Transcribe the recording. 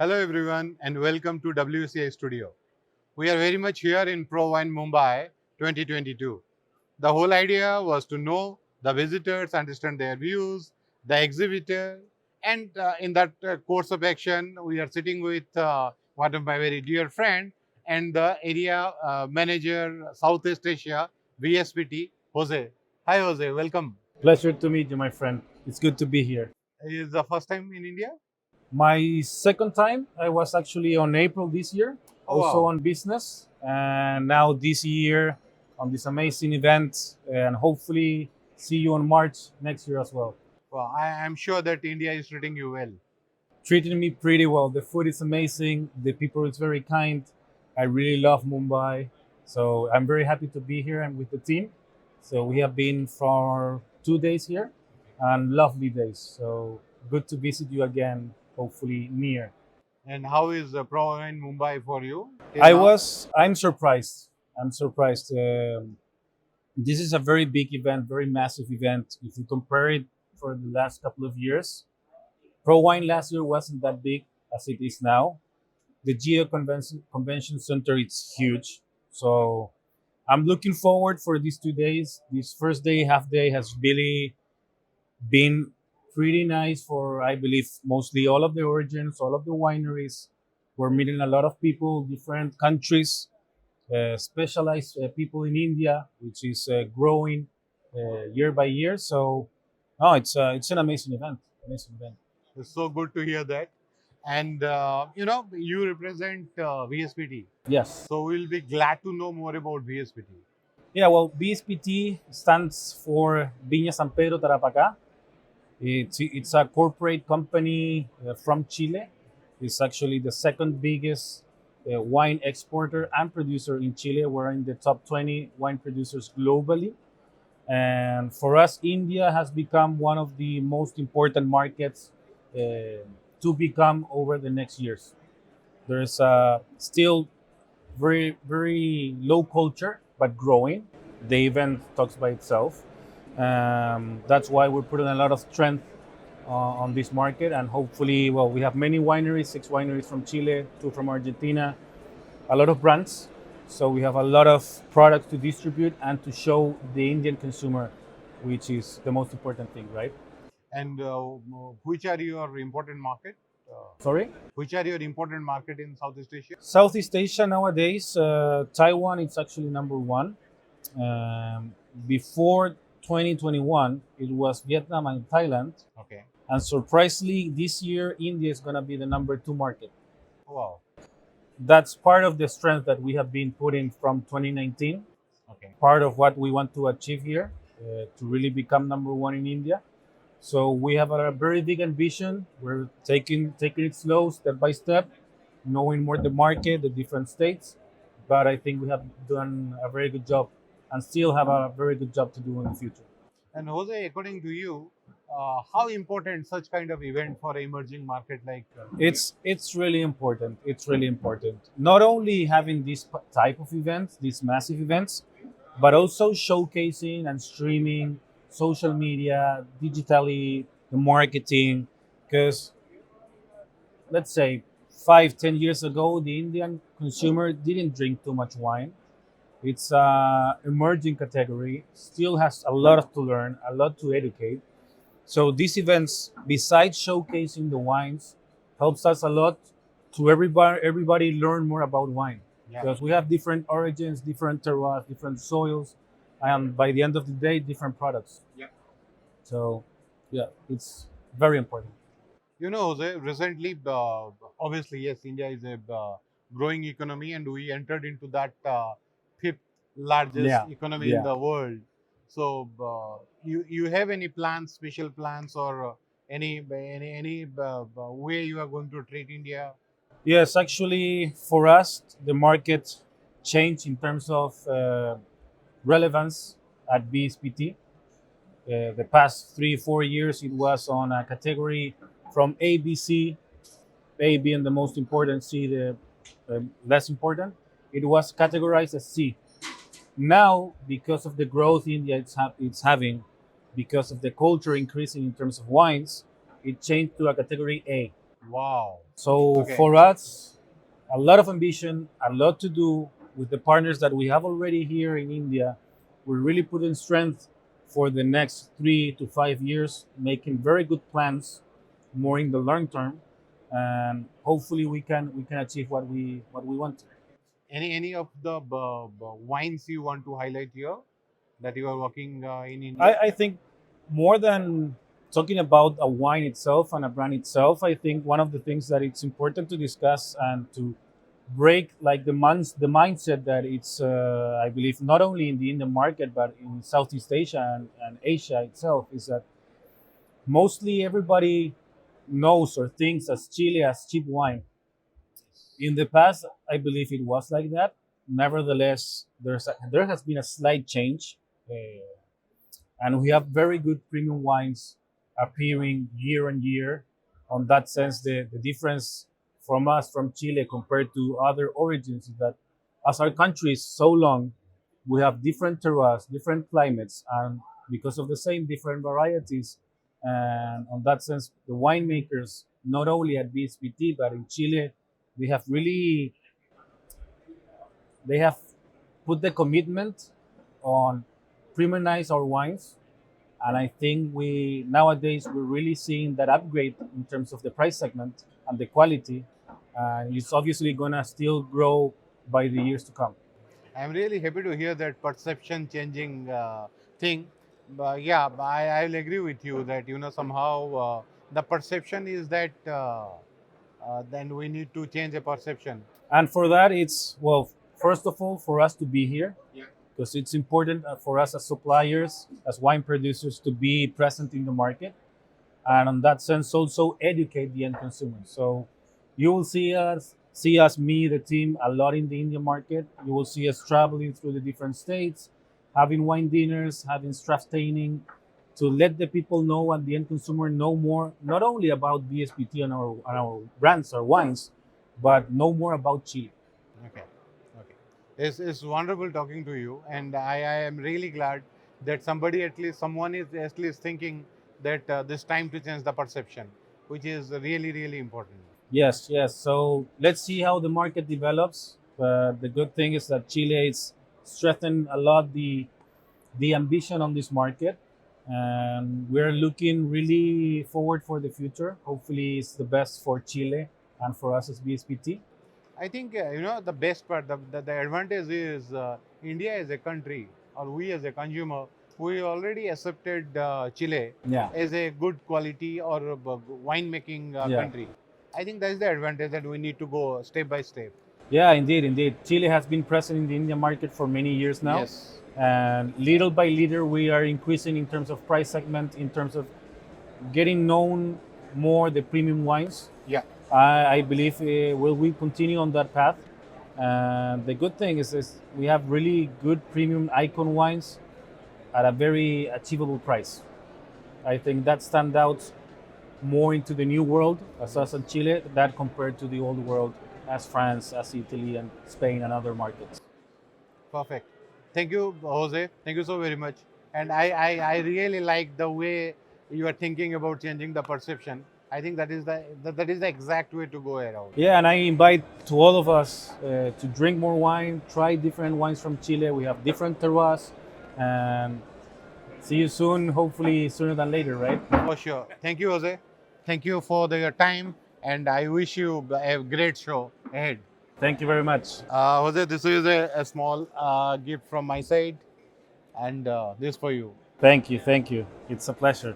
Hello everyone and welcome to WSCI Studio. We are very much here in ProWine Mumbai 2022. The whole idea was to know the visitors, understand their views, the exhibitor, and in that course of action, we are sitting with one of my very dear friend and the area manager Southeast Asia VSPT, Jose. Hi Jose, welcome. Pleasure to meet you, my friend. It's good to be here. Is the first time in India? My second time, I was actually on April this year, Oh also wow. on business, and now this year on this amazing event, and hopefully see you on March next year as well. Well, I am sure that India is treating you well. Treating me pretty well. The food is amazing. The people is very kind. I really love Mumbai, so I'm very happy to be here and with the team. So we have been for 2 days here, and lovely days. So good to visit you again. Hopefully near. And how is Pro in Mumbai for you till now? I'm surprised. I'm surprised. This is a very big event, very massive event. If you compare it for the last couple of years, Pro Wine last year wasn't that big as it is now. The Geo Convention Center it's huge. So I'm looking forward for these 2 days. This first day, half day, has really been pretty nice for I believe mostly all of the origins, all of the wineries. We're meeting a lot of people, different countries, specialized people in India, which is growing year by year. So, no, it's an amazing event. Amazing event. It's so good to hear that. And you represent VSPT. Yes. So we'll be glad to know more about VSPT. Yeah. Well, VSPT stands for Viña San Pedro Tarapacá. It's a corporate company from Chile. It's actually the second biggest wine exporter and producer in Chile. We're in the top 20 wine producers globally. And for us, India has become one of the most important markets to become over the next years. There's still very low culture, but growing. The event talks by itself. That's why we're putting a lot of strength on this market, and hopefully, well, we have many wineries, 6 wineries from Chile, 2 from Argentina, a lot of brands. So we have a lot of products to distribute and to show the Indian consumer, which is the most important thing, right? And which are your important market? Sorry? Which are your important market in Southeast Asia? Southeast Asia nowadays, Taiwan is actually number one. Before 2021, it was Vietnam and Thailand. Okay. And surprisingly, this year, India is going to be the number 2 market. Wow. That's part of the strength that we have been putting from 2019. Okay. Part of what we want to achieve here to really become number one in India. So we have a very big ambition. We're taking it slow, step by step, knowing more the market, the different states. But I think we have done a very good job and still have a very good job to do in the future. And Jose, according to you, how important such kind of event for an emerging market like It's really important. It's really important. Not only having this type of events, these massive events, but also showcasing and streaming, social media, digitally, the marketing. Because let's say 5, 10 years ago, the Indian consumer didn't drink too much wine. It's a emerging category. Still has a lot to learn, a lot to educate. So these events, besides showcasing the wines, helps us a lot to everybody learn more about wine yeah. because we have different origins, different terroirs, different soils, and by the end of the day, different products. Yeah. So, yeah, it's very important. You know, Jose, recently, obviously, yes, India is a growing economy, and we entered into that fifth largest Yeah, economy in yeah. the world. So, you have any plans, special plans, or any way you are going to treat India? Yes, actually, for us, the market changed in terms of relevance at VSPT. The past 3 4 years, it was on a category from A, B, C, A being the most important, C the less important. It was categorized as C. Now, because of the growth India it's having, because of the culture increasing in terms of wines, it changed to a category A. Wow. So Okay. for us, a lot of ambition, a lot to do with the partners that we have already here in India. We're really putting strength for the next 3 to 5 years, making very good plans, more in the long term, and hopefully we can achieve what we want. Any of the wines you want to highlight here that you are working in I, India? I think more than talking about a wine itself and a brand itself, I think one of the things that it's important to discuss and to break like the mindset that it's I believe not only in the Indian market but in Southeast Asia and Asia itself is that mostly everybody knows or thinks as Chile as cheap wine. In the past, I believe it was like that. Nevertheless, there has been a slight change. And we have very good premium wines appearing year on year. On that sense, the difference from us, from Chile, compared to other origins, is that as our country is so long, we have different terroirs, different climates, and because of the same different varieties. And on that sense, the winemakers, not only at VSPT but in Chile, they have really they have put the commitment on premiumize our wines, and I think we nowadays we're really seeing that upgrade in terms of the price segment and the quality, and it's obviously gonna still grow by the years to come. I'm really happy to hear that perception changing thing. But yeah, I will agree with you that somehow the perception is that then we need to change the perception. And for that, it's well, first of all, for us to be here, Yeah. because it's important for us as suppliers, as wine producers, to be present in the market, and in that sense, also educate the end consumer. So you will see us, me, the team, a lot in the Indian market. You will see us traveling through the different states, having wine dinners, having straff staining, to let the people know and the end consumer know more, not only about BSPT and our brands or wines, but know more about Chile. Okay. Okay. It's wonderful talking to you, and I am really glad that someone is at least thinking that this time to change the perception, which is really, really important. Yes, yes. So let's see how the market develops. The good thing is that Chile is strengthened a lot the ambition on this market, and we're looking really forward for the future. Hopefully, it's the best for Chile and for us as BSPT. I think the best part, the advantage is India as a country, or we as a consumer, we already accepted Chile Yeah, as a good quality or winemaking yeah, country. I think that is the advantage that we need to go step by step. yeah. Indeed, indeed. Chile has been present in the Indian market for many years now, Yes. and little by little, we are increasing in terms of price segment, in terms of getting known more the premium wines. Yeah. I believe we continue on that path. The good thing is we have really good premium icon wines at a very achievable price. I think that stands out more into the new world as us in Chile that compared to the old world as France, as Italy, and Spain and other markets. Perfect. Thank you, Jose. Thank you so very much. And I really like the way you are thinking about changing the perception. I think that is the exact way to go around. Yeah, and I invite to all of us to drink more wine, try different wines from Chile. We have different terroirs, and see you soon. Hopefully sooner than later, right? For sure. Thank you, Jose. Thank you for your time, and I wish you a great show ahead. Thank you very much. Jose, this is a small gift from my side, and this for you. Thank you. Thank you. It's a pleasure.